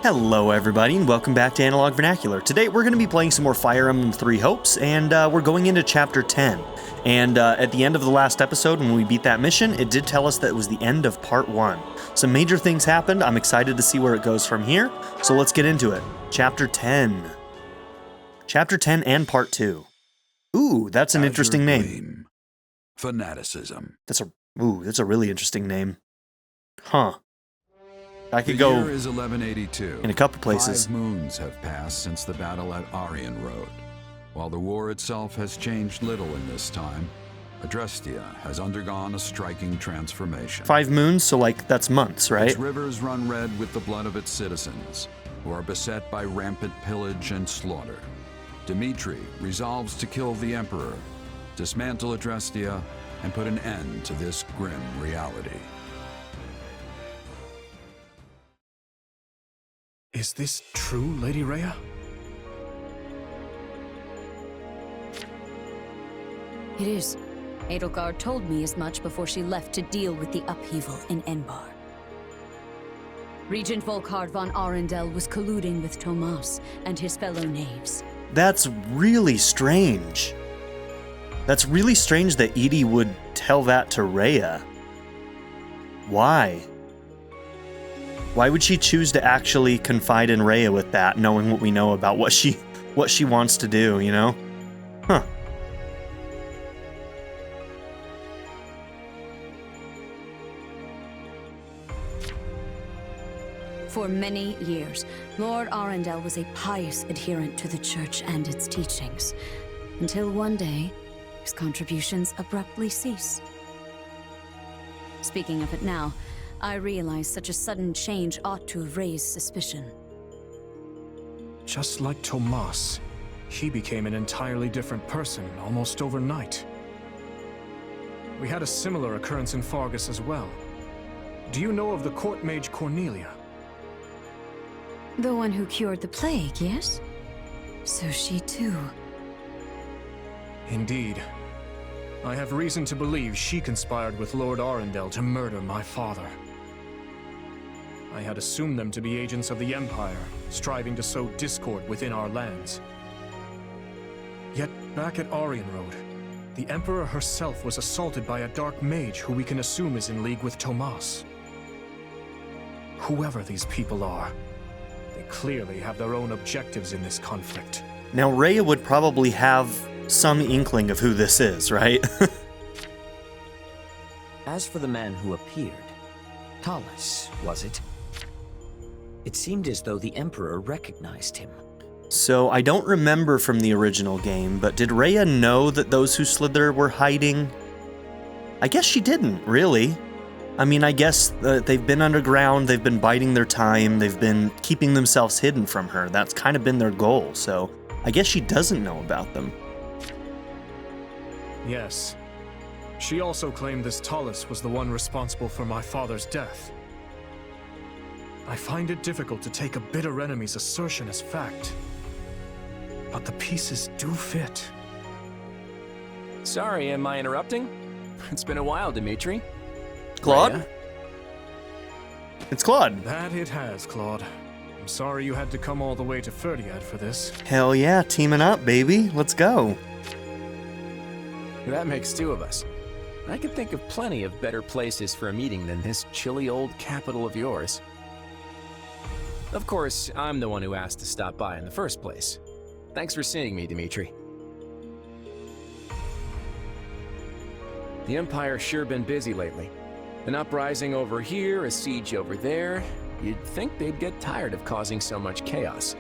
Hello everybody and welcome back to Analog Vernacular. Today we're going to be playing some more Fire Emblem Three Hopes and we're going into Chapter 10. And at the end of the last episode when we beat that mission, it did tell us that it was the end of Part 1. Some major things happened. I'm excited to see where it goes from here, so let's get into it. Chapter 10. Chapter 10 and Part 2. Ooh, that's an Azure interesting name. Gleam. Fanaticism. That's a really interesting name. Huh. I could The go year is 1182. in a couple places. 5 moons have passed since the battle at Aryan Road. While the war itself has changed little in this time, Adrestia has undergone a striking transformation. 5 moons, so like that's months, right? Its rivers run red with the blood of its citizens, who are beset by rampant pillage and slaughter. Dimitri resolves to kill the Emperor, dismantle Adrestia, and put an end to this grim reality. Is this true, Lady Rhea? It is. Edelgard told me as much before she left to deal with the upheaval in Enbar. Regent Volkard von Arundel was colluding with Tomas and his fellow knaves. That's really strange. That's really strange that Edie would tell that to Rhea. Why? Why would she choose to actually confide in Rhea with that, knowing what we know about what she wants to do, you know? Huh. For many years, Lord Arundel was a pious adherent to the Church and its teachings, until one day, his contributions abruptly ceased. Speaking of it now, I realize such a sudden change ought to have raised suspicion. Just like Tomas, he became an entirely different person almost overnight. We had a similar occurrence in Fargus as well. Do you know of the court mage Cornelia? The one who cured the plague, yes? So she too. Indeed. I have reason to believe she conspired with Lord Arundel to murder my father. I had assumed them to be agents of the Empire, striving to sow discord within our lands. Yet, back at Aryan Road, the Emperor herself was assaulted by a dark mage who we can assume is in league with Tomas. Whoever these people are, they clearly have their own objectives in this conflict. Now, Rhea would probably have some inkling of who this is, right? As for the man who appeared, Talus, was it? It seemed as though the Emperor recognized him. So, I don't remember from the original game, but did Rhea know that those who slither were hiding? I guess she didn't, really. I mean, I guess they've been underground, they've been biding their time, they've been keeping themselves hidden from her. That's kind of been their goal, so I guess she doesn't know about them. Yes. She also claimed this Talus was the one responsible for my father's death. I find it difficult to take a bitter enemy's assertion as fact. But the pieces do fit. Sorry, am I interrupting? It's been a while, Dimitri. Claude? Rhea? It's Claude. That it has, Claude. I'm sorry you had to come all the way to Ferdiad for this. Hell yeah, teaming up, baby. Let's go. That makes 2 of us. I can think of plenty of better places for a meeting than this chilly old capital of yours. Of course, I'm the one who asked to stop by in the first place. Thanks for seeing me, Dimitri. The Empire's sure been busy lately. An uprising over here, a siege over there. You'd think they'd get tired of causing so much chaos.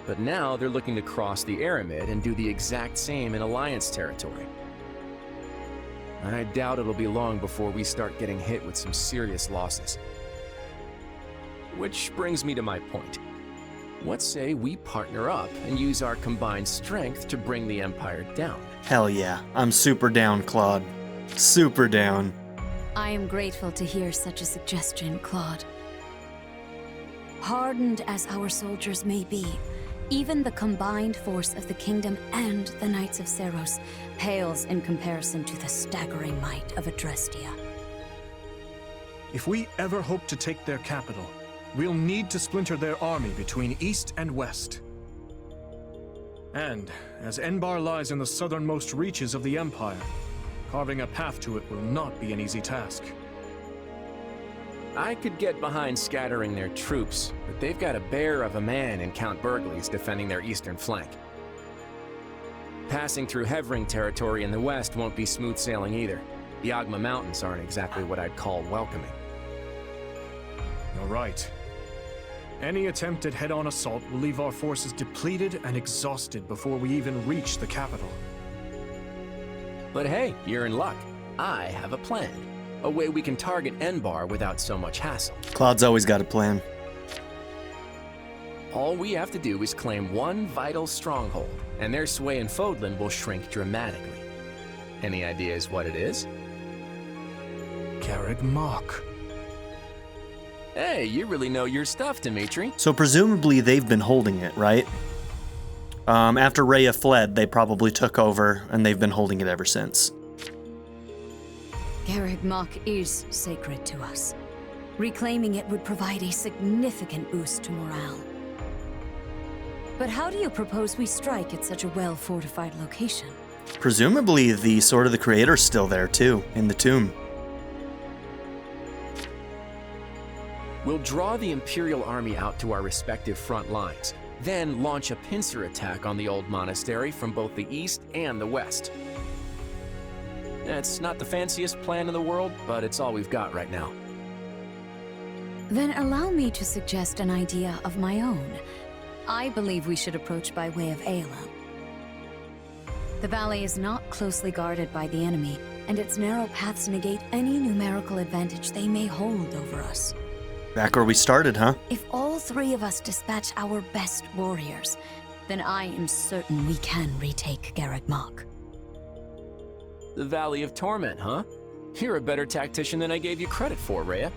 But now they're looking to cross the Aramid and do the exact same in Alliance territory. I doubt it'll be long before we start getting hit with some serious losses. Which brings me to my point. What say we partner up and use our combined strength to bring the Empire down? Hell yeah. I'm super down, Claude. Super down. I am grateful to hear such a suggestion, Claude. Hardened as our soldiers may be, even the combined force of the Kingdom and the Knights of Seros pales in comparison to the staggering might of Adrestia. If we ever hope to take their capital, we'll need to splinter their army between east and west. And, as Enbar lies in the southernmost reaches of the Empire, carving a path to it will not be an easy task. I could get behind scattering their troops, but they've got a bear of a man in Count Burgley's defending their eastern flank. Passing through Hevring territory in the west won't be smooth sailing either. The Ogma Mountains aren't exactly what I'd call welcoming. You're right. Any attempt at head-on assault will leave our forces depleted and exhausted before we even reach the capital. But hey, you're in luck. I have a plan. A way we can target Enbar without so much hassle. Claude's always got a plan. All we have to do is claim one vital stronghold, and their sway in Fodlan will shrink dramatically. Any ideas what it is? Garreg Mach. Hey, you really know your stuff, Dimitri. So presumably they've been holding it, right? After Rhea fled, they probably took over, and they've been holding it ever since. Garreg Mach is sacred to us. Reclaiming it would provide a significant boost to morale. But how do you propose we strike at such a well-fortified location? Presumably the Sword of the Creator's still there too, in the tomb. We'll draw the Imperial Army out to our respective front lines, then launch a pincer attack on the old monastery from both the east and the west. It's not the fanciest plan in the world, but it's all we've got right now. Then allow me to suggest an idea of my own. I believe we should approach by way of Aela. The valley is not closely guarded by the enemy, and its narrow paths negate any numerical advantage they may hold over us. Back where we started, huh? If all three of us dispatch our best warriors, then I am certain we can retake Garreg Mach. The Valley of Torment, huh? You're a better tactician than I gave you credit for, Rhea.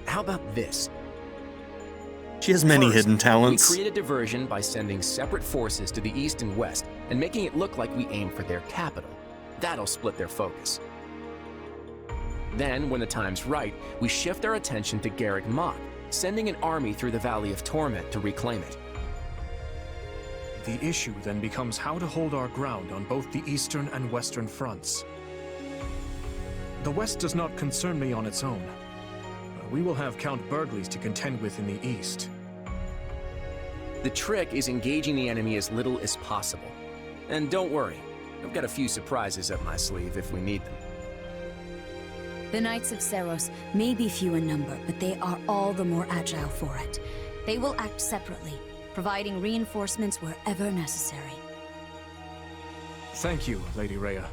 How about this? She has many First, hidden talents. We create a diversion by sending separate forces to the east and west and making it look like we aim for their capital. That'll split their focus. Then, when the time's right, we shift our attention to Garreg Mach, sending an army through the Valley of Torment to reclaim it. The issue then becomes how to hold our ground on both the eastern and western fronts. The west does not concern me on its own. We will have Count Burgley's to contend with in the east. The trick is engaging the enemy as little as possible. And don't worry, I've got a few surprises up my sleeve if we need them. The Knights of Seros may be few in number, but they are all the more agile for it. They will act separately, providing reinforcements wherever necessary. Thank you, Lady Rhea.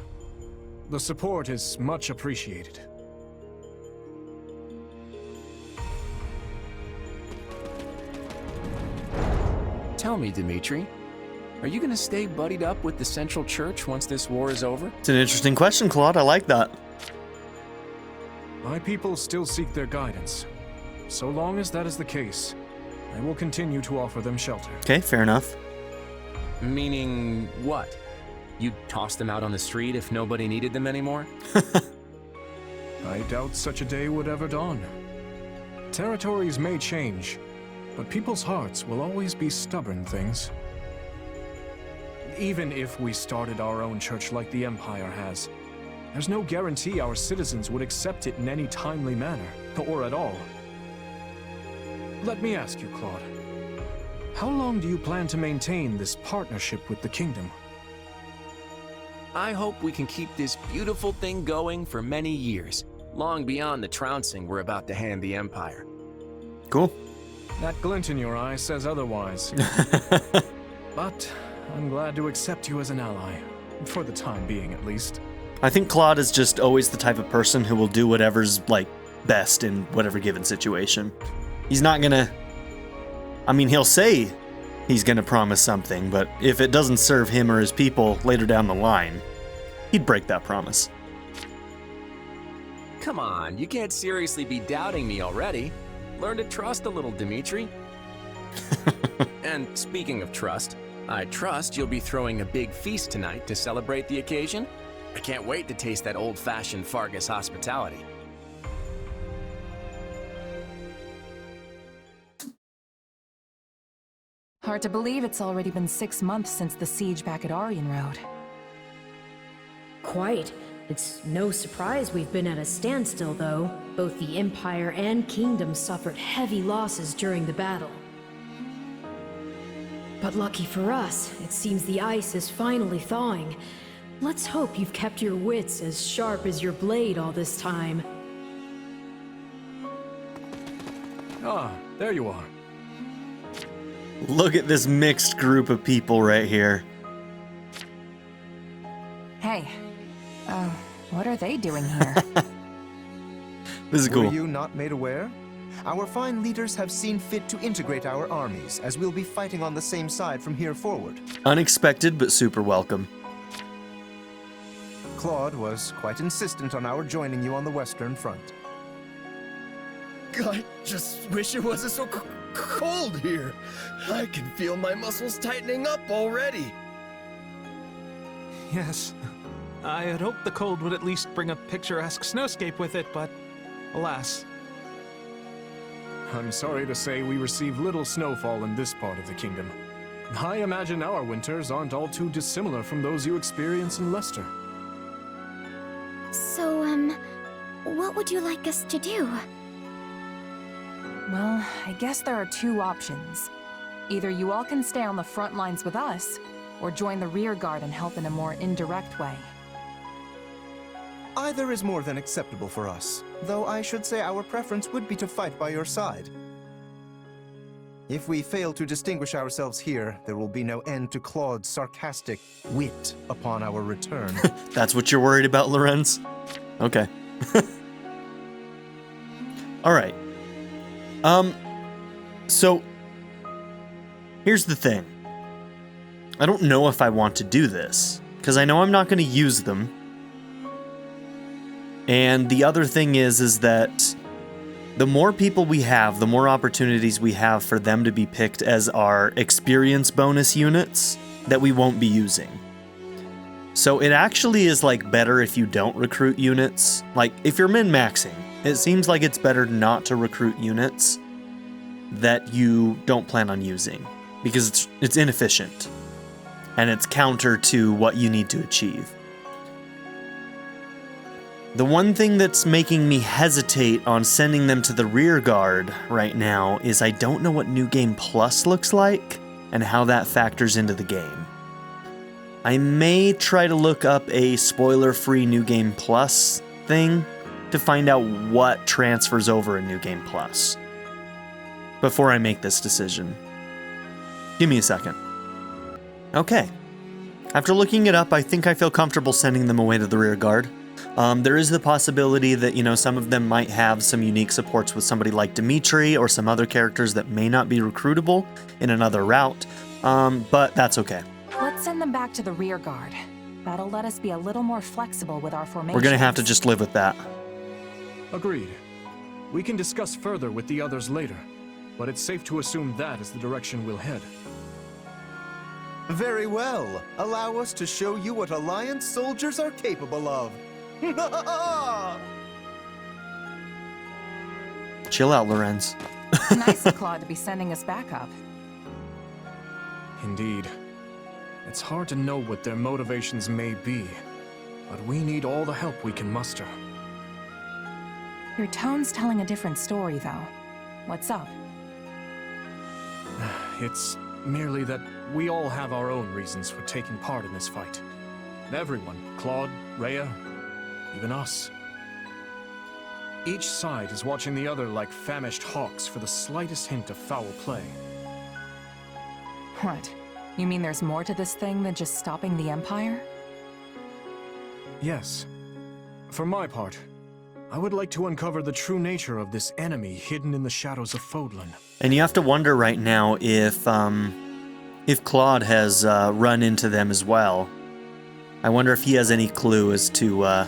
The support is much appreciated. Tell me, Dimitri, are you gonna stay buddied up with the Central Church once this war is over? It's an interesting question, Claude. I like that. My people still seek their guidance. So long as that is the case, I will continue to offer them shelter. Okay, fair enough. Meaning what? You'd toss them out on the street if nobody needed them anymore? I doubt such a day would ever dawn. Territories may change, but people's hearts will always be stubborn things. Even if we started our own church like the Empire has, there's no guarantee our citizens would accept it in any timely manner, or at all. Let me ask you, Claude. How long do you plan to maintain this partnership with the Kingdom? I hope we can keep this beautiful thing going for many years, long beyond the trouncing we're about to hand the Empire. Cool. That glint in your eye says otherwise. But I'm glad to accept you as an ally, for the time being at least. I think Claude is just always the type of person who will do whatever's, like, best in whatever given situation. He's not gonna... I mean, he'll say he's gonna promise something, but if it doesn't serve him or his people later down the line, he'd break that promise. Come on, you can't seriously be doubting me already. Learn to trust a little, Dimitri. And speaking of trust, I trust you'll be throwing a big feast tonight to celebrate the occasion. I can't wait to taste that old-fashioned Fargus hospitality. Hard to believe it's already been 6 months since the siege back at Aryan Road. Quite. It's no surprise we've been at a standstill, though. Both the Empire and Kingdom suffered heavy losses during the battle. But lucky for us, it seems the ice is finally thawing. Let's hope you've kept your wits as sharp as your blade all this time. Ah, there you are. Look at this mixed group of people right here. Hey, what are they doing here? This is cool. Were you not made aware? Our fine leaders have seen fit to integrate our armies, as we'll be fighting on the same side from here forward. Unexpected, but super welcome. Claude was quite insistent on our joining you on the Western Front. I just wish it wasn't so cold here. I can feel my muscles tightening up already. Yes. I had hoped the cold would at least bring a picturesque snowscape with it, but alas. I'm sorry to say we receive little snowfall in this part of the kingdom. I imagine our winters aren't all too dissimilar from those you experience in Leicester. So, what would you like us to do? Well, I guess there are 2 options. Either you all can stay on the front lines with us, or join the rear guard and help in a more indirect way. Either is more than acceptable for us, though I should say our preference would be to fight by your side. If we fail to distinguish ourselves here, there will be no end to Claude's sarcastic wit upon our return. That's what you're worried about, Lorenz? Okay. Alright. So, here's the thing. I don't know if I want to do this, because I know I'm not going to use them. And the other thing is that the more people we have, the more opportunities we have for them to be picked as our experience bonus units that we won't be using. So it actually is like better if you don't recruit units. Like if you're min-maxing, it seems like it's better not to recruit units that you don't plan on using, because it's inefficient and it's counter to what you need to achieve. The one thing that's making me hesitate on sending them to the rear guard right now is I don't know what New Game Plus looks like and how that factors into the game. I may try to look up a spoiler-free New Game Plus thing to find out what transfers over in New Game Plus before I make this decision. Give me a second. Okay. After looking it up, I think I feel comfortable sending them away to the rear guard. There is the possibility that, you know, some of them might have some unique supports with somebody like Dimitri or some other characters that may not be recruitable in another route, but that's okay. Let's send them back to the rear guard. That'll let us be a little more flexible with our formation. We're gonna have to just live with that. Agreed. We can discuss further with the others later, but it's safe to assume that is the direction we'll head. Very well. Allow us to show you what Alliance soldiers are capable of. Chill out, Lorenz. Nice of Claude to be sending us back up. Indeed. It's hard to know what their motivations may be, but we need all the help we can muster. Your tone's telling a different story, though. What's up? It's merely that we all have our own reasons for taking part in this fight. Everyone, Claude, Rhea, even us. Each side is watching the other like famished hawks for the slightest hint of foul play. What? You mean there's more to this thing than just stopping the Empire? Yes. For my part, I would like to uncover the true nature of this enemy hidden in the shadows of Fodlan. And you have to wonder right now if Claude has run into them as well. I wonder if he has any clue as to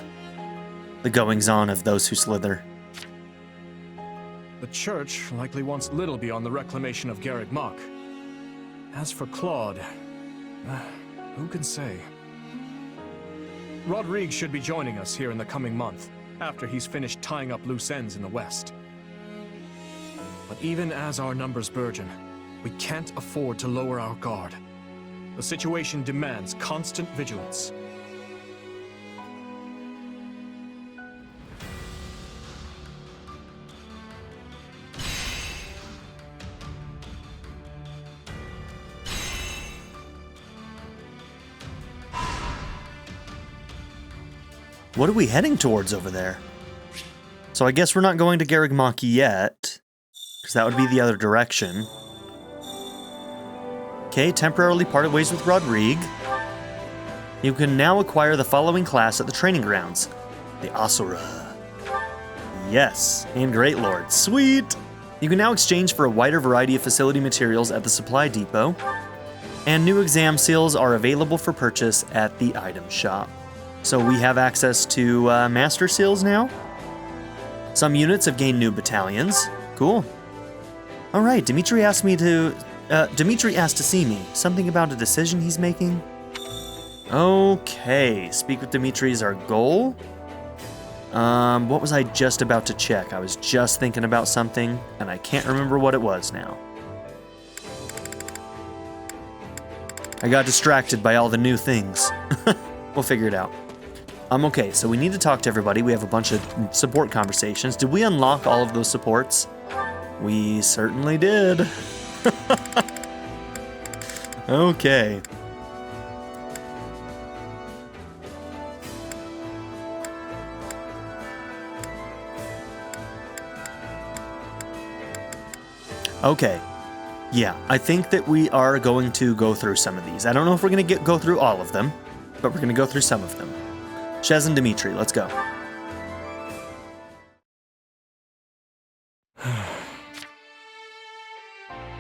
the goings-on of those who slither. The Church likely wants little beyond the reclamation of Garreg Mach. As for Claude, who can say? Rodrigue should be joining us here in the coming month, after he's finished tying up loose ends in the West. But even as our numbers burgeon, We can't afford to lower our guard. The situation demands constant vigilance. What are we heading towards over there? So I guess we're not going to Garrigmach yet, because that would be the other direction. Okay, temporarily parted ways with Rodrigue. You can now acquire the following class at the training grounds. The Asura. Yes, and Great Lord. Sweet! You can now exchange for a wider variety of facility materials at the supply depot. And new exam seals are available for purchase at the item shop. So we have access to master seals now. Some units have gained new battalions. Cool. All right, Dimitri asked to see me. Something about a decision he's making? Okay, speak with Dimitri is our goal. What was I just about to check? I was just thinking about something, and I can't remember what it was now. I got distracted by all the new things. We'll figure it out. Okay, so we need to talk to everybody. We have a bunch of support conversations. Did we unlock all of those supports? We certainly did. Okay. Okay. Yeah, I think that we are going to go through some of these. I don't know if we're going to go through all of them, but we're going to go through some of them. Shez and Dimitri, let's go.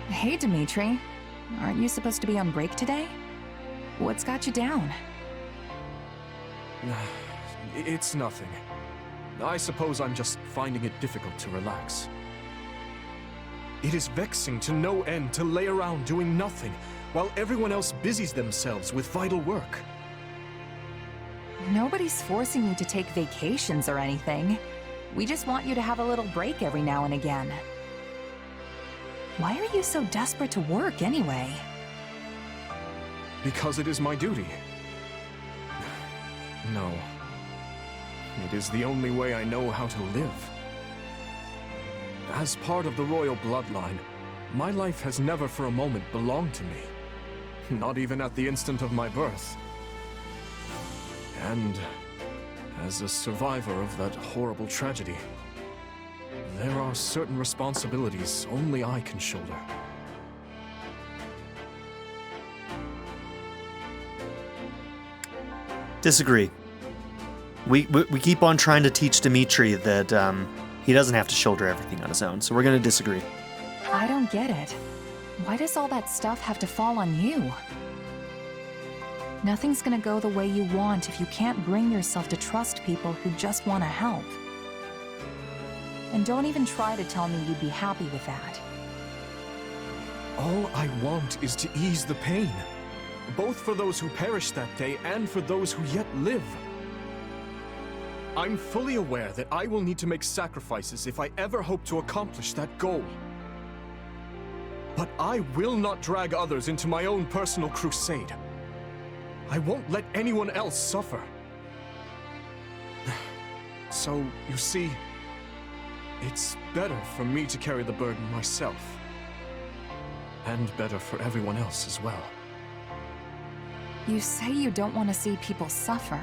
Hey, Dimitri. Aren't you supposed to be on break today? What's got you down? It's nothing. I suppose I'm just finding it difficult to relax. It is vexing to no end to lay around doing nothing, while everyone else busies themselves with vital work. Nobody's forcing you to take vacations or anything. We just want you to have a little break every now and again. Why are you so desperate to work anyway? Because it is my duty. No. It is the only way I know how to live. As part of the royal bloodline, my life has never for a moment belonged to me. Not even at the instant of my birth. And as a survivor of that horrible tragedy, there are certain responsibilities only I can shoulder. Disagree. We keep on trying to teach Dimitri that he doesn't have to shoulder everything on his own, so we're going to disagree. I don't get it. Why does all that stuff have to fall on you? Nothing's gonna go the way you want if you can't bring yourself to trust people who just want to help. And don't even try to tell me you'd be happy with that. All I want is to ease the pain, both for those who perished that day and for those who yet live. I'm fully aware that I will need to make sacrifices if I ever hope to accomplish that goal. But I will not drag others into my own personal crusade. I won't let anyone else suffer. So, you see, it's better for me to carry the burden myself. And better for everyone else as well. You say you don't want to see people suffer.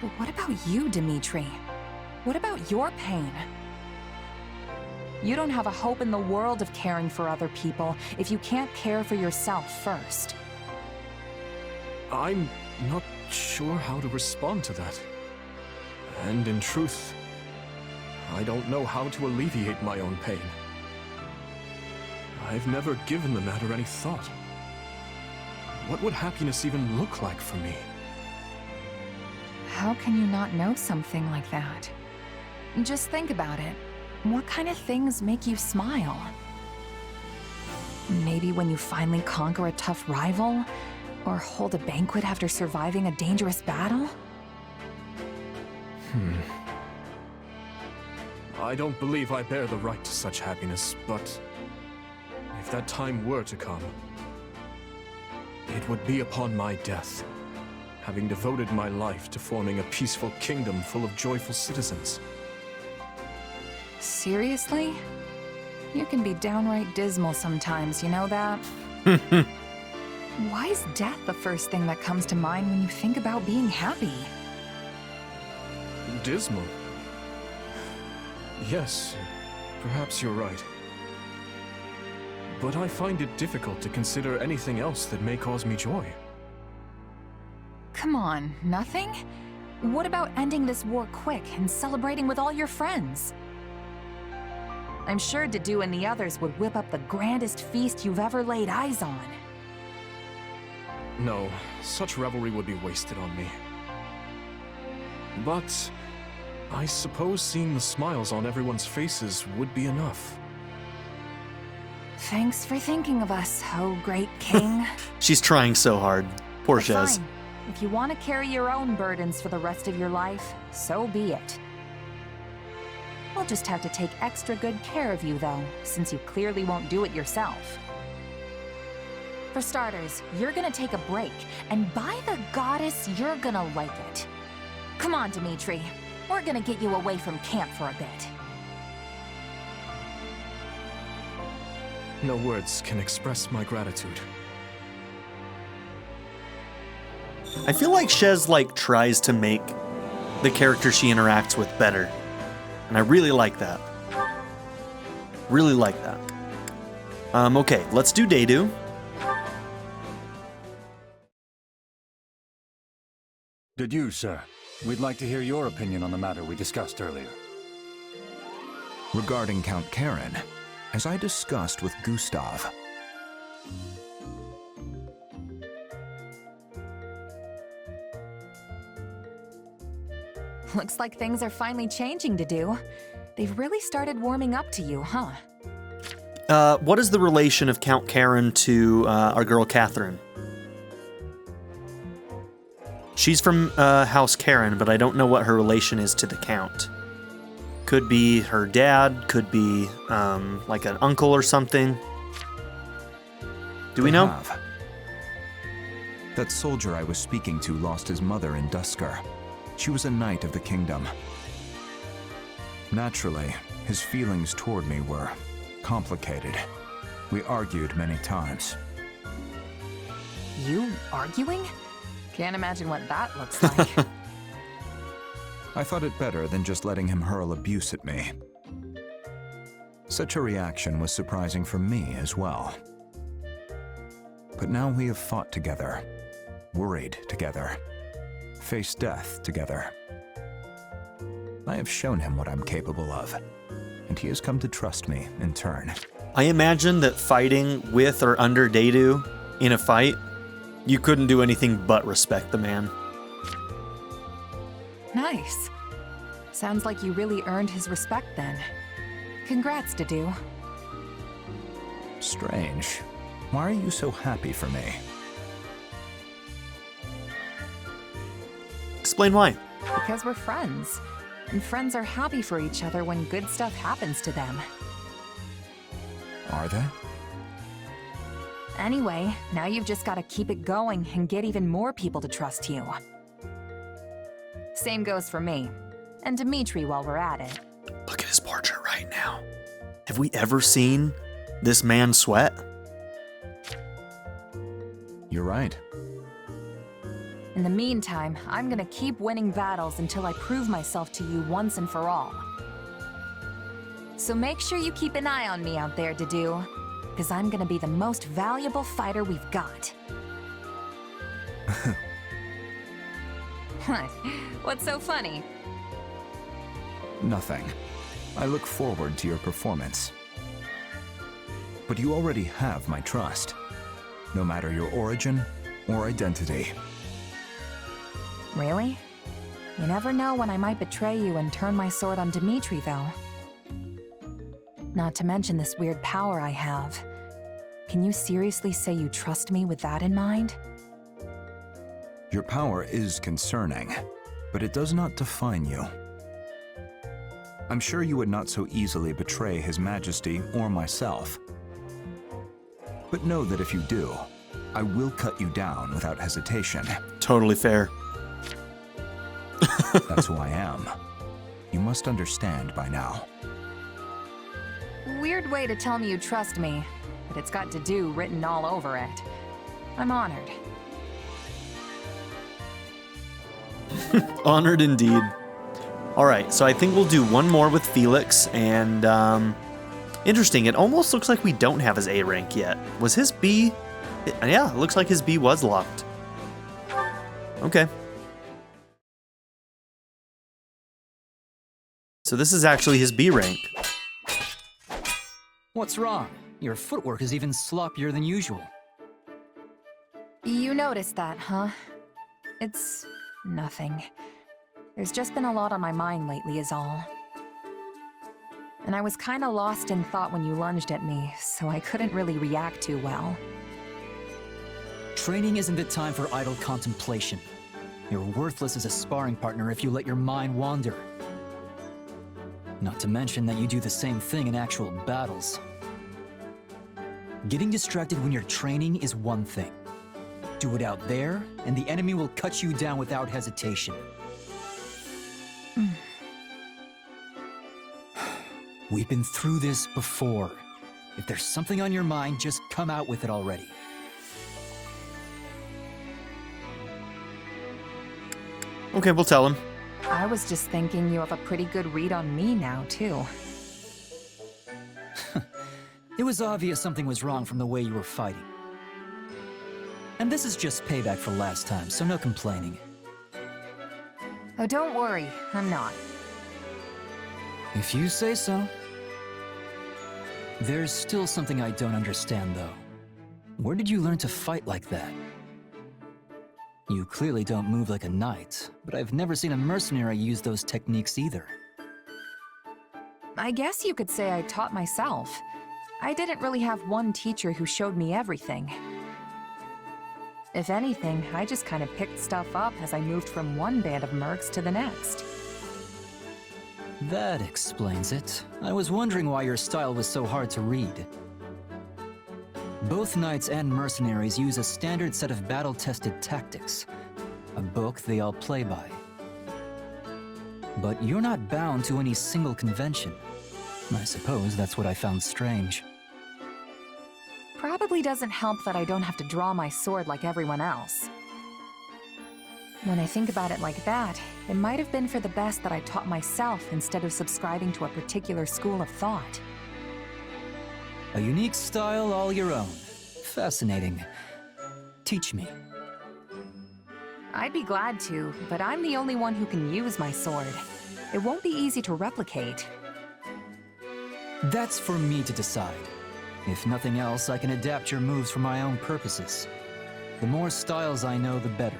But what about you, Dimitri? What about your pain? You don't have a hope in the world of caring for other people if you can't care for yourself first. I'm not sure how to respond to that. And in truth, I don't know how to alleviate my own pain. I've never given the matter any thought. What would happiness even look like for me? How can you not know something like that? Just think about it. What kind of things make you smile? Maybe when you finally conquer a tough rival? Or hold a banquet after surviving a dangerous battle? I don't believe I bear the right to such happiness, but if that time were to come, it would be upon my death, having devoted my life to forming a peaceful kingdom full of joyful citizens. Seriously? You can be downright dismal sometimes, you know that? Why is death the first thing that comes to mind when you think about being happy? Dismal? Yes, perhaps you're right. But I find it difficult to consider anything else that may cause me joy. Come on, nothing? What about ending this war quick and celebrating with all your friends? I'm sure Dedue and the others would whip up the grandest feast you've ever laid eyes on. No, such revelry would be wasted on me. But I suppose seeing the smiles on everyone's faces would be enough. Thanks for thinking of us, oh great king. She's trying so hard. Poor Shez. Fine. If you want to carry your own burdens for the rest of your life, so be it. We'll just have to take extra good care of you, though, since you clearly won't do it yourself. For starters, you're gonna take a break, and by the goddess, you're gonna like it. Come on, Dimitri. We're gonna get you away from camp for a bit. No words can express my gratitude. I feel like Shez, tries to make the character she interacts with better. And I really like that. Really like that. Okay, let's do Dedue. Dedue, sir. We'd like to hear your opinion on the matter we discussed earlier. Regarding Count Karen, as I discussed with Gustav, Looks like things are finally changing, Dedue. They've really started warming up to you, huh? What is the relation of Count Karen to our girl Catherine? She's from House Karen, but I don't know what her relation is to the Count. Could be her dad, could be like an uncle or something. Do we know? That soldier I was speaking to lost his mother in Dusker. She was a knight of the kingdom. Naturally, his feelings toward me were complicated. We argued many times. You arguing? Can't imagine what that looks like. I thought it better than just letting him hurl abuse at me. Such a reaction was surprising for me as well. But now we have fought together, worried together, faced death together. I have shown him what I'm capable of, and he has come to trust me in turn. I imagine that fighting with or under Dedue in a fight, you couldn't do anything but respect the man. Nice. Sounds like you really earned his respect then. Congrats, Dedue. Strange. Why are you so happy for me? Explain why. Because we're friends. And friends are happy for each other when good stuff happens to them. Are they? Anyway, now you've just got to keep it going and get even more people to trust you. Same goes for me. And Dimitri while we're at it. Look at his portrait right now. Have we ever seen this man sweat? You're right. In the meantime, I'm gonna keep winning battles until I prove myself to you once and for all. So make sure you keep an eye on me out there, Dedue, because I'm gonna be the most valuable fighter we've got. What? What's so funny? Nothing. I look forward to your performance. But you already have my trust, no matter your origin or identity. Really? You never know when I might betray you and turn my sword on Dimitri, though. Not to mention this weird power I have. Can you seriously say you trust me with that in mind? Your power is concerning, but it does not define you. I'm sure you would not so easily betray His Majesty or myself. But know that if you do, I will cut you down without hesitation. Totally fair. That's who I am. You must understand by now. Weird way to tell me you trust me, but it's got Dedue written all over it. I'm honored. Honored indeed. Alright, so I think we'll do one more with Felix, and interesting, it almost looks like we don't have his A rank yet. Was his B? Yeah, it looks like his B was locked. Okay. So this is actually his B rank. What's wrong? Your footwork is even sloppier than usual. You noticed that, huh? It's nothing. There's just been a lot on my mind lately is all. And I was kinda lost in thought when you lunged at me, so I couldn't really react too well. Training isn't the time for idle contemplation. You're worthless as a sparring partner if you let your mind wander. Not to mention that you do the same thing in actual battles. Getting distracted when you're training is one thing. Do it out there, and the enemy will cut you down without hesitation. We've been through this before. If there's something on your mind, just come out with it already. Okay, we'll tell him. I was just thinking you have a pretty good read on me now, too. It was obvious something was wrong from the way you were fighting. And this is just payback for last time, so no complaining. Oh, don't worry, I'm not. If you say so. There's still something I don't understand, though. Where did you learn to fight like that? You clearly don't move like a knight, but I've never seen a mercenary use those techniques either. I guess you could say I taught myself. I didn't really have one teacher who showed me everything. If anything, I just kind of picked stuff up as I moved from one band of mercs to the next. That explains it. I was wondering why your style was so hard to read. Both knights and mercenaries use a standard set of battle-tested tactics, a book they all play by. But you're not bound to any single convention. I suppose that's what I found strange. Probably doesn't help that I don't have to draw my sword like everyone else. When I think about it like that, it might have been for the best that I taught myself instead of subscribing to a particular school of thought. A unique style all your own. Fascinating. Teach me. I'd be glad to, but I'm the only one who can use my sword. It won't be easy to replicate. That's for me to decide. If nothing else, I can adapt your moves for my own purposes. The more styles I know, the better.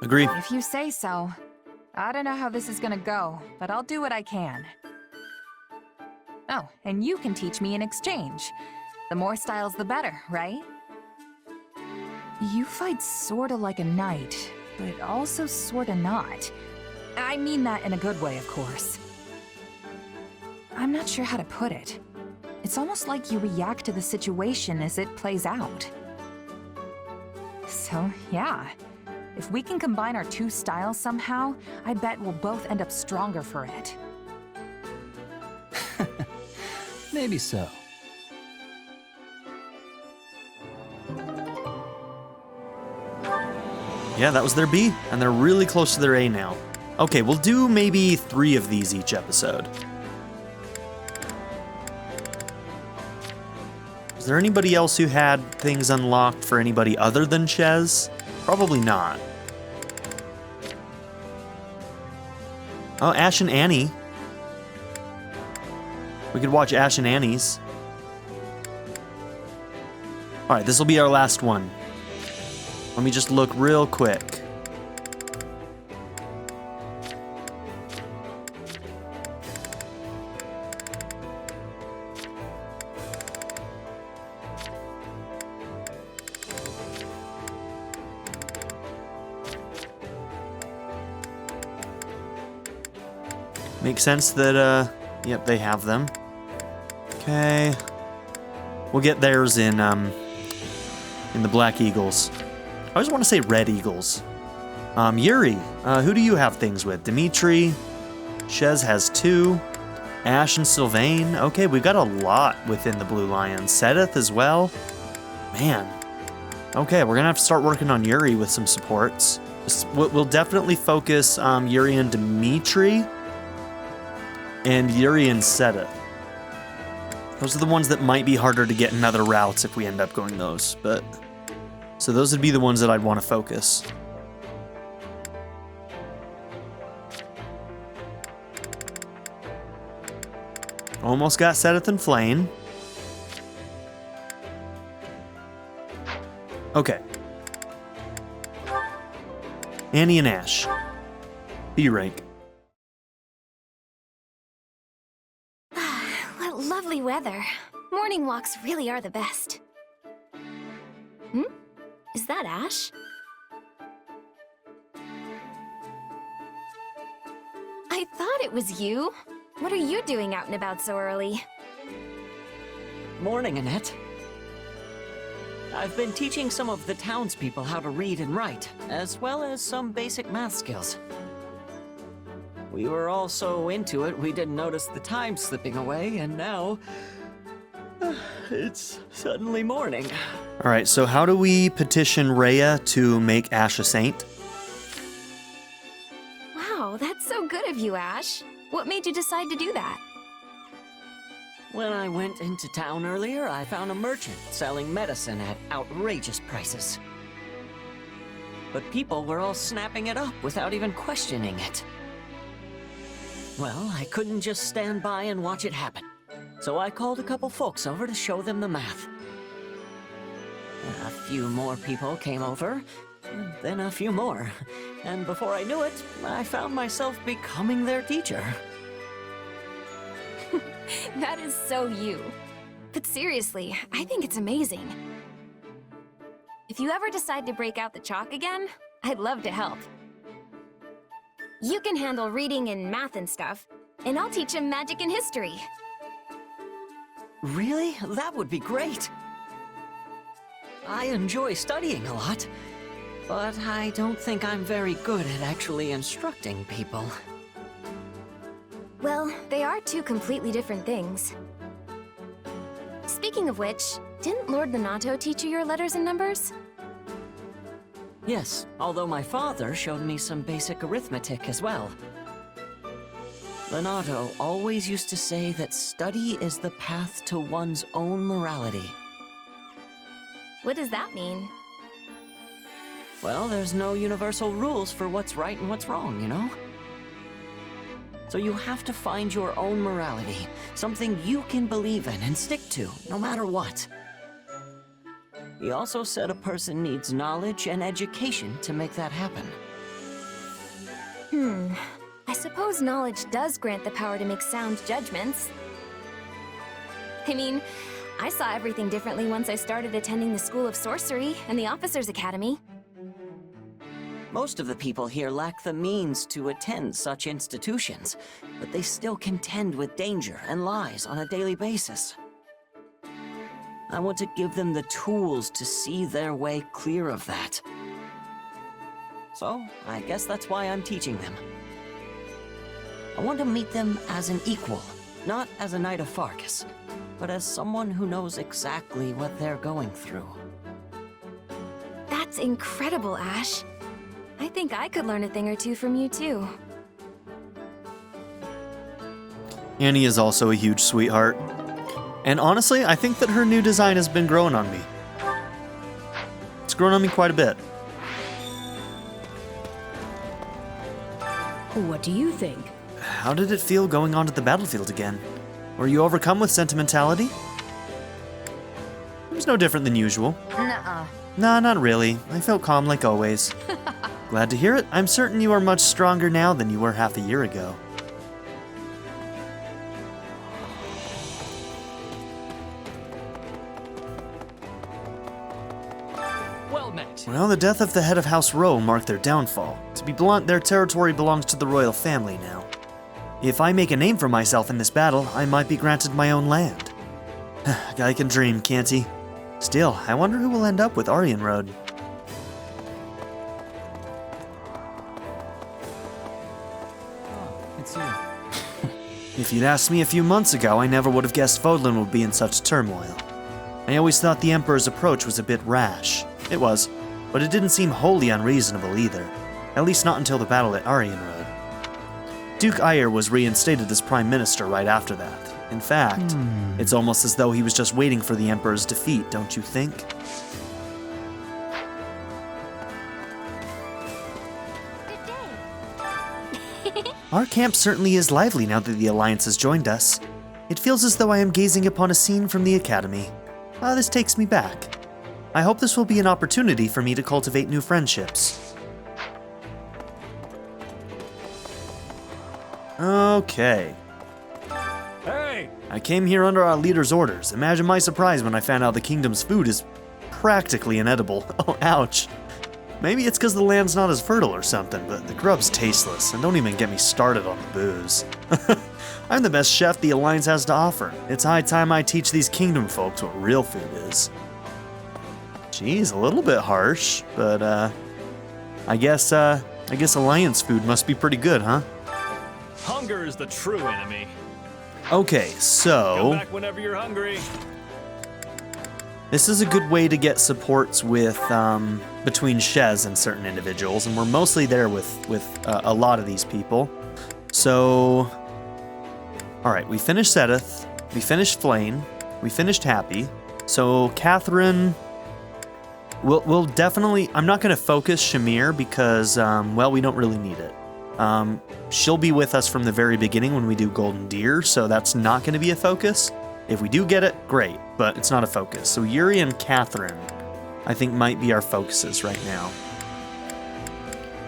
Agreed. If you say so. I don't know how this is gonna go, but I'll do what I can. Oh, and you can teach me in exchange. The more styles, the better, right? You fight sorta like a knight, but also sorta not. I mean that in a good way, of course. I'm not sure how to put it. It's almost like you react to the situation as it plays out. So, yeah. If we can combine our two styles somehow, I bet we'll both end up stronger for it. Maybe so. Yeah, that was their B, and they're really close to their A now. Okay, we'll do maybe 3 of these each episode. Is there anybody else who had things unlocked for anybody other than Ches? Probably not. Oh, Ash and Annie. We could watch Ash and Annie's. Alright, this will be our last one. Let me just look real quick. Makes sense that, yep, they have them. Okay. We'll get theirs in the Black Eagles. I always want to say Red Eagles. Yuri, who do you have things with? Dimitri, Shez has 2, Ash and Sylvain. Okay, we've got a lot within the Blue Lions. Sedith as well. Man. Okay, we're gonna have to start working on Yuri with some supports. We'll definitely focus Yuri and Dimitri, and Yuri and Sedith. Those are the ones that might be harder to get in other routes if we end up going those, but... So those would be the ones that I'd want to focus. Almost got Sedith and Flame. Okay. Annie and Ash. B rank. What lovely weather. Morning walks really are the best. Is that Ash? I thought it was you. What are you doing out and about so early? Morning, Annette. I've been teaching some of the townspeople how to read and write, as well as some basic math skills. We were all so into it, we didn't notice the time slipping away, and now... it's suddenly morning. Alright, so how do we petition Rhea to make Ash a saint? Wow, that's so good of you, Ash. What made you decide to do that? When I went into town earlier, I found a merchant selling medicine at outrageous prices. But people were all snapping it up without even questioning it. Well, I couldn't just stand by and watch it happen. So I called a couple folks over to show them the math. A few more people came over, then a few more. And before I knew it, I found myself becoming their teacher. That is so you. But seriously, I think it's amazing. If you ever decide to break out the chalk again, I'd love to help. You can handle reading and math and stuff, and I'll teach him magic and history. Really? That would be great. I enjoy studying a lot, but I don't think I'm very good at actually instructing people. Well, they are two completely different things. Speaking of which, didn't Lord Lenato teach you your letters and numbers? Yes, although my father showed me some basic arithmetic as well. Lenato always used to say that study is the path to one's own morality. What does that mean? Well, there's no universal rules for what's right and what's wrong, you know? So you have to find your own morality, something you can believe in and stick to, no matter what. He also said a person needs knowledge and education to make that happen. I suppose knowledge does grant the power to make sound judgments. I mean, I saw everything differently once I started attending the School of Sorcery and the Officers' Academy. Most of the people here lack the means to attend such institutions, but they still contend with danger and lies on a daily basis. I want to give them the tools to see their way clear of that. So, I guess that's why I'm teaching them. I want to meet them as an equal, not as a Knight of Fargus, but as someone who knows exactly what they're going through. That's incredible, Ash. I think I could learn a thing or two from you, too. Annie is also a huge sweetheart. And honestly, I think that her new design has been growing on me. It's grown on me quite a bit. What do you think? How did it feel going onto the battlefield again? Were you overcome with sentimentality? It was no different than usual. Nuh-uh. Nah, not really. I felt calm like always. Glad to hear it. I'm certain you are much stronger now than you were half a year ago. Well met. Well, the death of the head of House Rowe marked their downfall. To be blunt, their territory belongs to the royal family now. If I make a name for myself in this battle, I might be granted my own land. A guy can dream, can't he? Still, I wonder who will end up with Aryan Road. It's you. If you'd asked me a few months ago, I never would have guessed Fodlan would be in such turmoil. I always thought the Emperor's approach was a bit rash. It was, but it didn't seem wholly unreasonable either. At least not until the battle at Aryan Road. Duke Ayer was reinstated as Prime Minister right after that. In fact, it's almost as though he was just waiting for the Emperor's defeat, don't you think? Our camp certainly is lively now that the Alliance has joined us. It feels as though I am gazing upon a scene from the Academy. This takes me back. I hope this will be an opportunity for me to cultivate new friendships. Okay. Hey! I came here under our leader's orders. Imagine my surprise when I found out the kingdom's food is practically inedible. Oh, ouch. Maybe it's because the land's not as fertile or something, but the grub's tasteless, and don't even get me started on the booze. I'm the best chef the Alliance has to offer. It's high time I teach these kingdom folks what real food is. Geez, a little bit harsh, but I guess Alliance food must be pretty good, huh? Hunger is the true enemy. Okay, so Come back whenever you're hungry. this is a good way to get supports with between Shez and certain individuals, and we're mostly there with a lot of these people. So, all right, we finished Sedith, we finished Flane, we finished Happy. So Catherine, we'll definitely. I'm not going to focus Shamir because well, we don't really need it. She'll be with us from the very beginning when we do Golden Deer, so that's not going to be a focus. If we do get it, great, but it's not a focus. So Yuri and Catherine, I think, might be our focuses right now.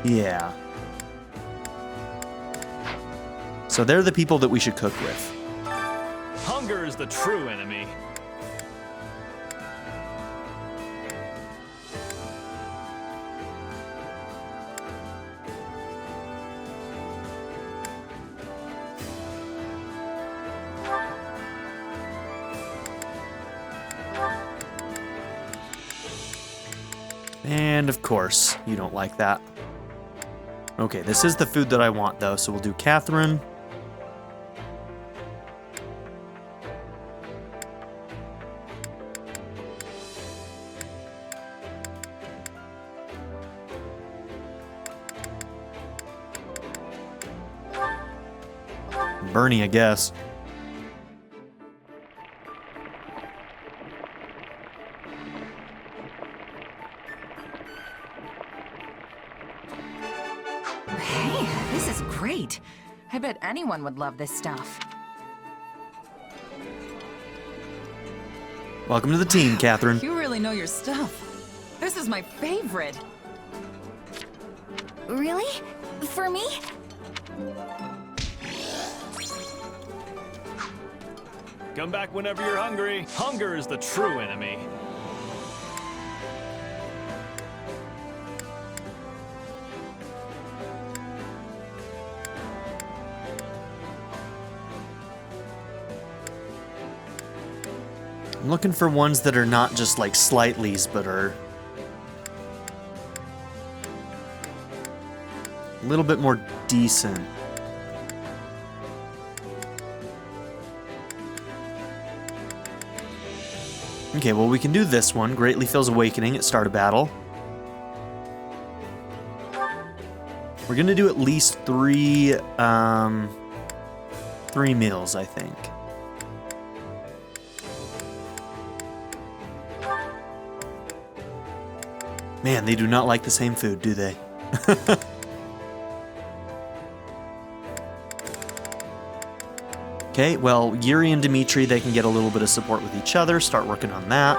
Yeah. So they're the people that we should cook with. Hunger is the true enemy. And of course, you don't like that. Okay, this is the food that I want though, so we'll do Catherine. Bernie, I guess. Great. I bet anyone would love this stuff. Welcome to the team, Catherine. You really know your stuff. This is my favorite. Really? For me? Come back whenever you're hungry. Hunger is the true enemy. I'm looking for ones that are not just like slightlies, but are a little bit more decent. Okay, well, we can do this one. Greatly Feels Awakening at start of battle. We're gonna do at least three meals, I think. Man, they do not like the same food, do they? Okay, well, Yuri and Dimitri, they can get a little bit of support with each other, start working on that.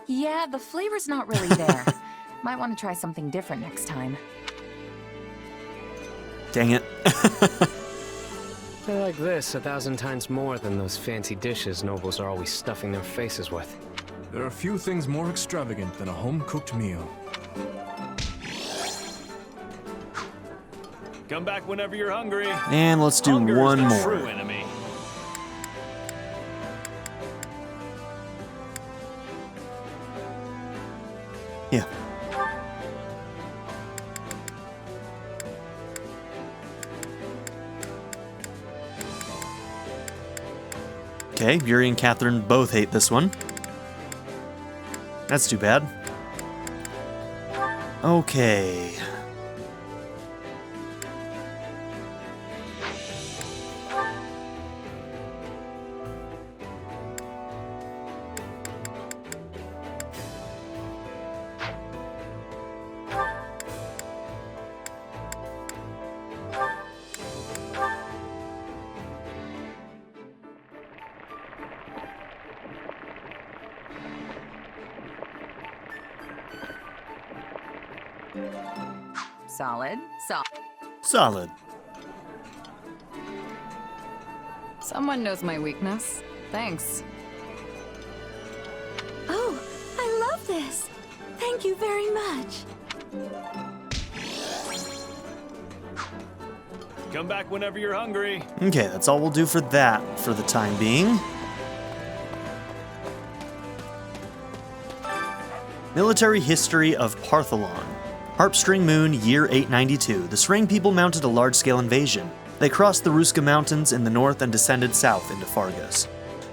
Yeah, the flavor's not really there. Might want to try something different next time. Dang it. I like this 1,000 times more than those fancy dishes nobles are always stuffing their faces with. There are few things more extravagant than a home-cooked meal. Come back whenever you're hungry. And let's do Hunger one is the more. true enemy. Yeah. Okay, Yuri and Catherine both hate this one. That's too bad. Okay. Solid. Solid. Someone knows my weakness. Thanks. Oh, I love this. Thank you very much. Come back whenever you're hungry. Okay, that's all we'll do for that for the time being. Military history of Partholon. Harpstring Moon, year 892. The Sreng people mounted a large-scale invasion. They crossed the Ruska Mountains in the north and descended south into Fargus.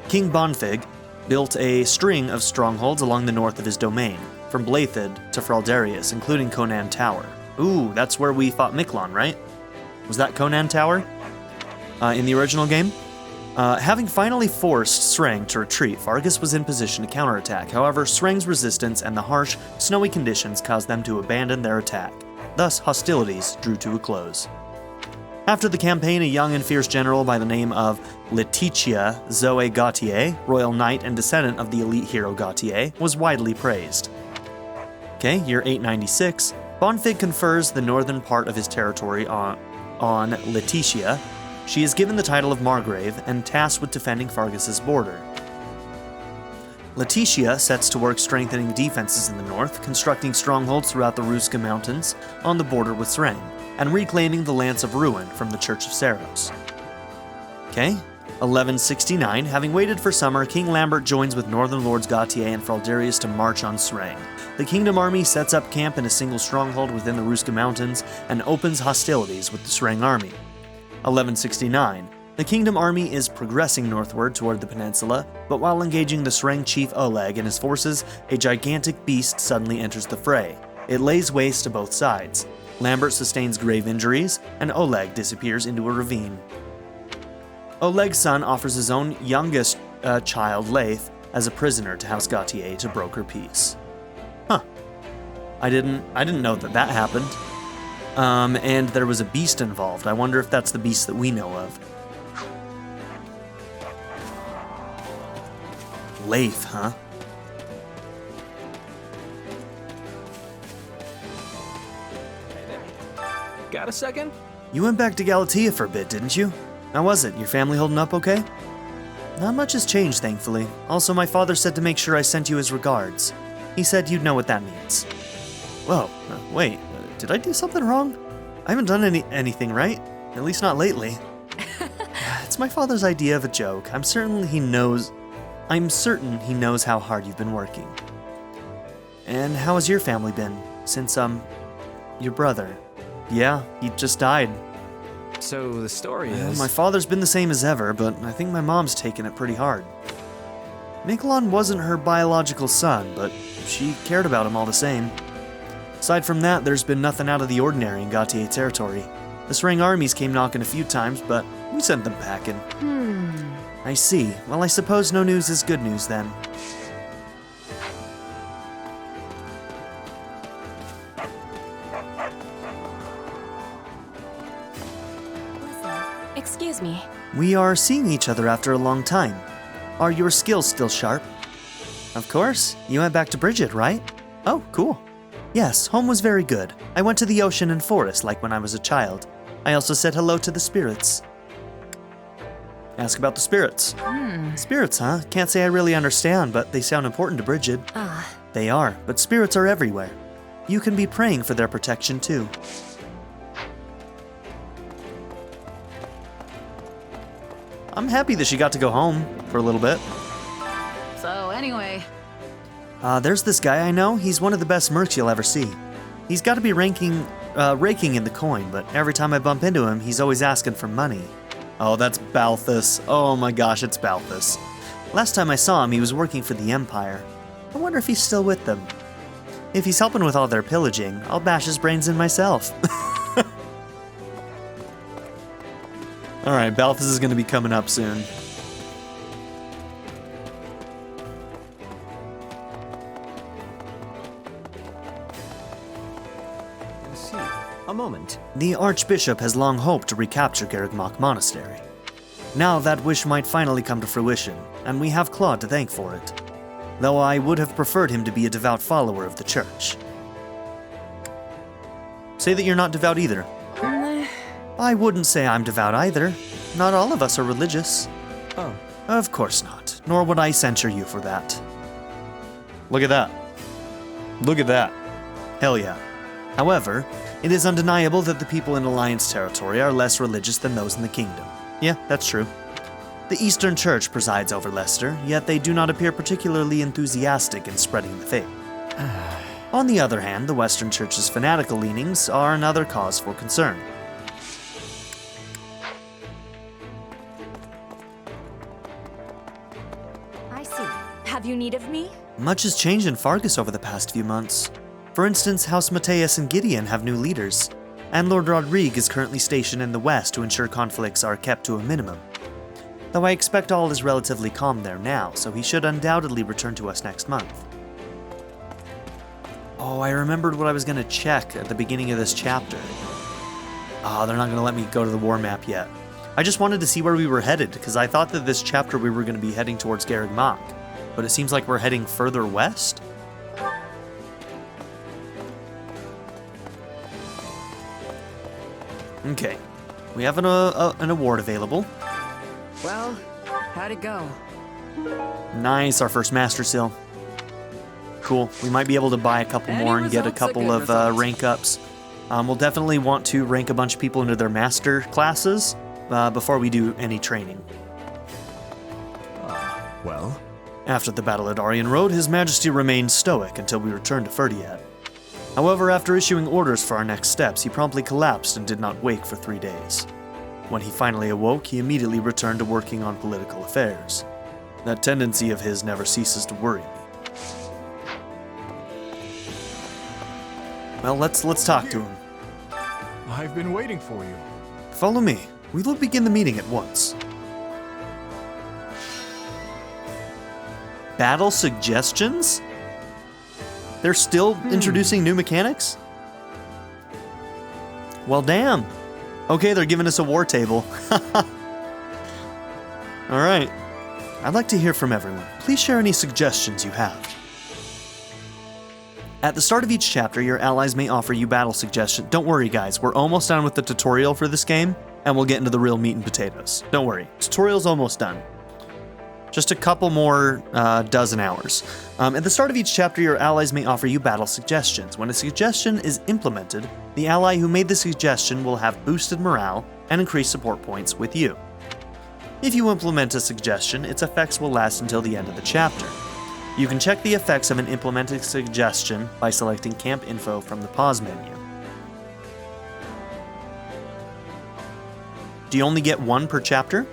King Bonfig built a string of strongholds along the north of his domain, from Blathid to Fraldarius, including Conan Tower. Ooh, that's where we fought Miklon, right? Was that Conan Tower? In the original game? Having finally forced Sreng to retreat, Fargus was in position to counterattack. However, Sreng's resistance and the harsh, snowy conditions caused them to abandon their attack. Thus, hostilities drew to a close. After the campaign, a young and fierce general by the name of Laetitia Zoe Gautier, royal knight and descendant of the elite hero Gautier, was widely praised. Okay, year 896, Bonfig confers the northern part of his territory on Laetitia. She is given the title of Margrave and tasked with defending Fargus's border. Laetitia sets to work strengthening defenses in the north, constructing strongholds throughout the Ruska Mountains on the border with Sreng, and reclaiming the Lance of Ruin from the Church of Saros. Okay, 1169, having waited for summer, King Lambert joins with Northern Lords Gautier and Fraldarius to march on Sreng. The Kingdom Army sets up camp in a single stronghold within the Ruska Mountains and opens hostilities with the Sreng army. 1169. The Kingdom Army is progressing northward toward the peninsula, but while engaging the Sreng chief Oleg and his forces, a gigantic beast suddenly enters the fray. It lays waste to both sides. Lambert sustains grave injuries, and Oleg disappears into a ravine. Oleg's son offers his own youngest child, Leith, as a prisoner to House Gautier to broker peace. Huh. I didn't know that happened. And there was a beast involved. I wonder if that's the beast that we know of. Leith, huh? Got a second? You went back to Galatea for a bit, didn't you? How was it? Your family holding up okay? Not much has changed, thankfully. Also, my father said to make sure I sent you his regards. He said you'd know what that means. Whoa, wait. Did I do something wrong? I haven't done anything right. At least not lately. It's my father's idea of a joke. I'm certain he knows how hard you've been working. And how has your family been since, your brother? Yeah, he just died. So the story is... My father's been the same as ever, but I think my mom's taken it pretty hard. Miklon wasn't her biological son, but she cared about him all the same. Aside from that, there's been nothing out of the ordinary in Gautier territory. The Sreng armies came knocking a few times, but we sent them packing. I see. Well, I suppose no news is good news then. Excuse me. We are seeing each other after a long time. Are your skills still sharp? Of course. You went back to Bridget, right? Oh, cool. Yes, home was very good. I went to the ocean and forest like when I was a child. I also said hello to the spirits. Ask about the spirits. Spirits, huh? Can't say I really understand, but they sound important to Bridget. They are, but spirits are everywhere. You can be praying for their protection too. I'm happy that she got to go home for a little bit. So anyway... There's this guy I know. He's one of the best mercs you'll ever see. He's got to be raking in the coin, but every time I bump into him, he's always asking for money. Oh, that's Balthus. Oh my gosh, it's Balthus. Last time I saw him, he was working for the Empire. I wonder if he's still with them. If he's helping with all their pillaging, I'll bash his brains in myself. Alright, Balthus is going to be coming up soon. A moment. The Archbishop has long hoped to recapture Garrigmach Monastery. Now that wish might finally come to fruition, and we have Claude to thank for it. Though I would have preferred him to be a devout follower of the Church. Say that you're not devout either. I wouldn't say I'm devout either. Not all of us are religious. Oh. Of course not, nor would I censure you for that. Look at that. Look at that. Hell yeah. However, it is undeniable that the people in Alliance territory are less religious than those in the Kingdom. Yeah, that's true. The Eastern Church presides over Leicester, yet they do not appear particularly enthusiastic in spreading the faith. On the other hand, the Western Church's fanatical leanings are another cause for concern. I see. Have you need of me? Much has changed in Fargus over the past few months. For instance, House Mateus and Gideon have new leaders, and Lord Rodrigue is currently stationed in the west to ensure conflicts are kept to a minimum. Though I expect all is relatively calm there now, so he should undoubtedly return to us next month. Oh, I remembered what I was going to check at the beginning of this chapter. Oh, they're not going to let me go to the war map yet. I just wanted to see where we were headed, because I thought that this chapter we were going to be heading towards Garrigmach, but it seems like we're heading further west? Okay, we have an award available. Well, how'd it go? Nice, our first Master Seal. Cool, we might be able to buy a couple more and get a couple of rank ups. We'll definitely want to rank a bunch of people into their Master classes before we do any training. Well? After the Battle at Aryan Road, His Majesty remained stoic until we returned to Ferdiad. However, after issuing orders for our next steps, he promptly collapsed and did not wake for 3 days. When he finally awoke, he immediately returned to working on political affairs. That tendency of his never ceases to worry me. Well, let's talk to him. I've been waiting for you. Follow me. We will begin the meeting at once. Battle suggestions? They're still introducing new mechanics? Well, damn. Okay, they're giving us a war table. Alright. I'd like to hear from everyone. Please share any suggestions you have. At the start of each chapter, your allies may offer you battle suggestions. Don't worry, guys. We're almost done with the tutorial for this game, and we'll get into the real meat and potatoes. Don't worry. Tutorial's almost done. Just a couple more dozen hours. At the start of each chapter, your allies may offer you battle suggestions. When a suggestion is implemented, the ally who made the suggestion will have boosted morale and increased support points with you. If you implement a suggestion, its effects will last until the end of the chapter. You can check the effects of an implemented suggestion by selecting Camp Info from the pause menu. Do you only get one per chapter?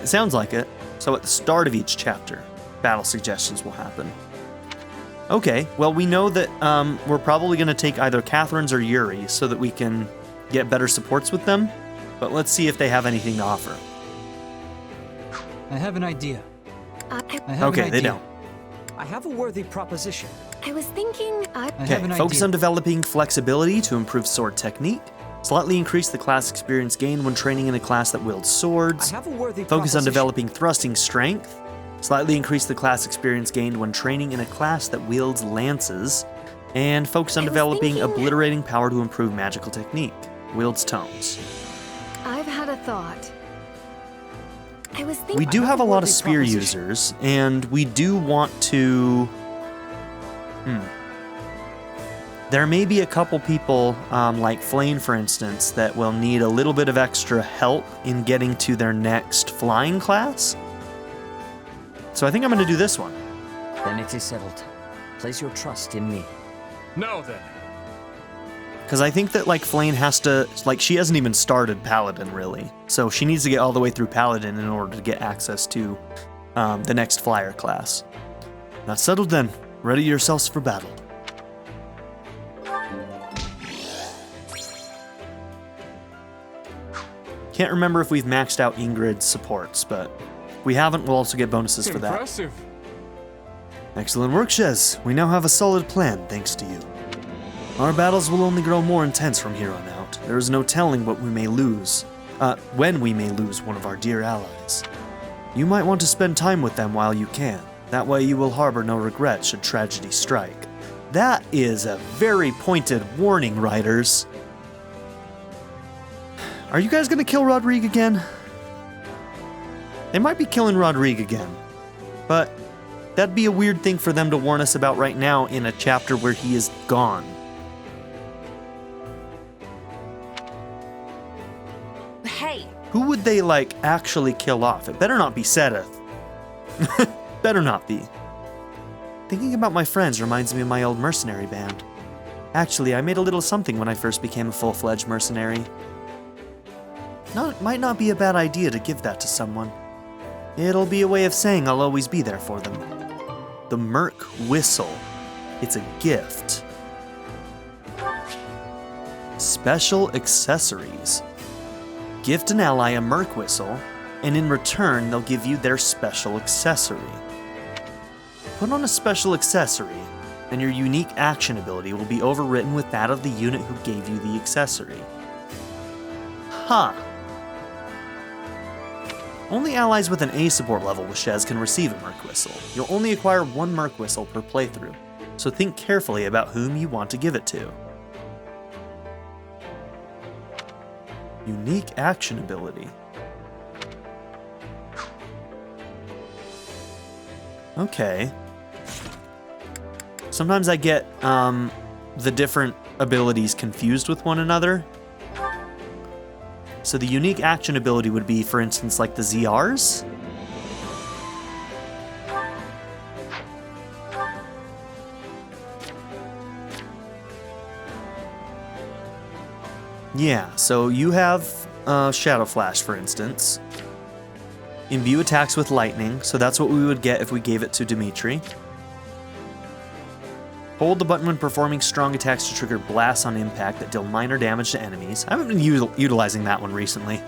It sounds like it. So at the start of each chapter, battle suggestions will happen. Okay, well, we know that we're probably going to take either Catherine's or Yuri's so that we can get better supports with them, but let's see if they have anything to offer. I have an idea. They don't. I have a worthy proposition. I was thinking... Okay, focus on developing flexibility to improve sword technique. Slightly increase the class experience gained when training in a class that wields swords. I have a worthy Focus on developing thrusting strength. Slightly increase the class experience gained when training in a class that wields lances. And focus on developing obliterating power to improve magical technique. Wields tomes. thought. I was thinking... We do have a lot of spear users, and we do want to... There may be a couple people, like Flame, for instance, that will need a little bit of extra help in getting to their next flying class. So I think I'm going to do this one. Then it is settled. Place your trust in me. Now then. Because I think that, like, Flame has to... Like, she hasn't even started Paladin, really. So she needs to get all the way through Paladin in order to get access to the next flyer class. That's settled then. Ready yourselves for battle. Can't remember if we've maxed out Ingrid's supports, but if we haven't, we'll also get bonuses for that. Impressive. Excellent work, Shez. We now have a solid plan, thanks to you. Our battles will only grow more intense from here on out. There is no telling what we may lose. When we may lose one of our dear allies. You might want to spend time with them while you can. That way you will harbor no regret should tragedy strike. That is a very pointed warning, writers. Are you guys gonna kill Rodrigue again? They might be killing Rodrigue again, but that'd be a weird thing for them to warn us about right now in a chapter where he is gone. Hey! Who would they, like, actually kill off? It better not be Sedith. Better not be. Thinking about my friends reminds me of my old mercenary band. Actually, I made a little something when I first became a full-fledged mercenary. Might not be a bad idea to give that to someone. It'll be a way of saying I'll always be there for them. The Merc Whistle. It's a gift. Special accessories. Gift an ally a Merc Whistle, and in return they'll give you their special accessory. Put on a special accessory, and your unique action ability will be overwritten with that of the unit who gave you the accessory. Huh. Only allies with an A support level with Shez can receive a Merc Whistle. You'll only acquire one Merc Whistle per playthrough, so think carefully about whom you want to give it to. Unique action ability. Okay. Sometimes I get the different abilities confused with one another. So the unique action ability would be, for instance, like the ZRs. Yeah, so you have Shadow Flash, for instance. Imbue attacks with lightning, so that's what we would get if we gave it to Dimitri. Hold the button when performing strong attacks to trigger blasts on impact that deal minor damage to enemies. I haven't been utilizing that one recently.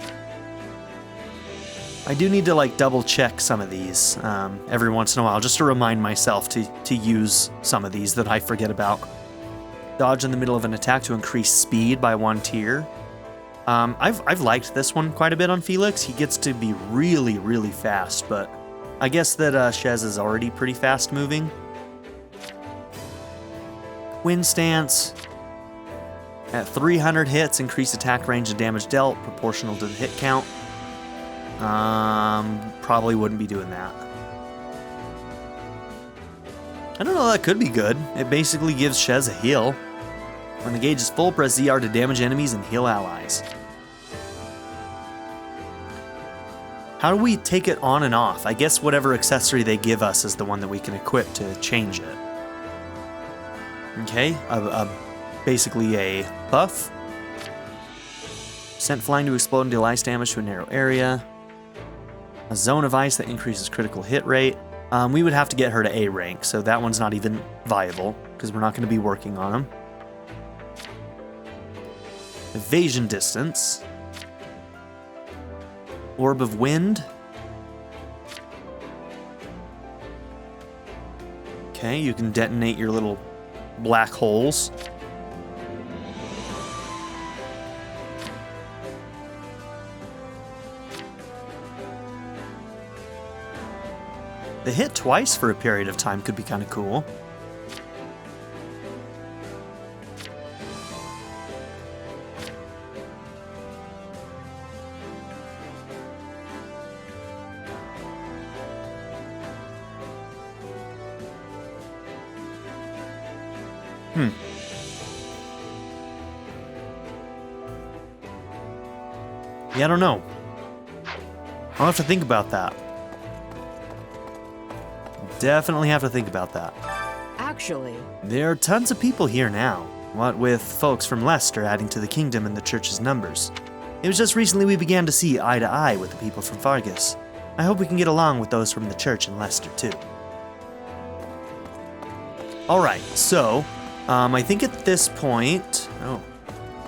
I do need to, like, double check some of these every once in a while, just to remind myself to use some of these that I forget about. Dodge in the middle of an attack to increase speed by 1 tier. I've liked this one quite a bit on Felix. He gets to be really, really fast, but I guess that Shez is already pretty fast moving. Wind Stance. At 300 hits, increase attack range and damage dealt, proportional to the hit count. Probably wouldn't be doing that. I don't know, that could be good. It basically gives Shez a heal. When the gauge is full, press ZR to damage enemies and heal allies. How do we take it on and off? I guess whatever accessory they give us is the one that we can equip to change it. Okay, basically a buff. Sent flying to explode and deal ice damage to a narrow area. A zone of ice that increases critical hit rate. We would have to get her to A rank, so that one's not even viable, because we're not going to be working on them. Evasion distance. Orb of Wind. Okay, you can detonate your little black holes. The hit twice for a period of time could be kind of cool. Yeah, I don't know. I'll have to think about that. Definitely have to think about that. Actually, there are tons of people here now, what with folks from Leicester adding to the kingdom and the church's numbers. It was just recently we began to see eye to eye with the people from Fargus. I hope we can get along with those from the church in Leicester too. Alright, so, I think at this point... Oh,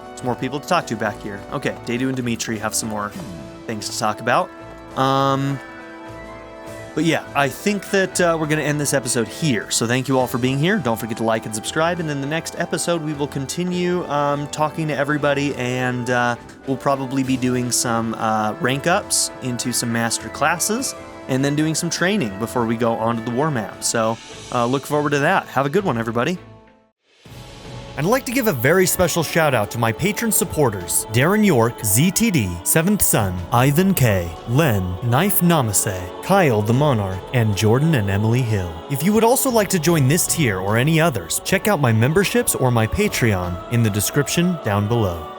there's more people to talk to back here. Okay, Dedue and Dimitri have some more things to talk about. But yeah, I think that we're going to end this episode here. So thank you all for being here. Don't forget to like and subscribe. And in the next episode, we will continue talking to everybody. And we'll probably be doing some rank ups into some master classes. And then doing some training before we go onto the war map. So look forward to that. Have a good one, everybody. I'd like to give a very special shout out to my patron supporters, Darren York, ZTD, 7th Son, Ivan K, Len, Knife Namaste, Kyle the Monarch, and Jordan and Emily Hill. If you would also like to join this tier or any others, check out my memberships or my Patreon in the description down below.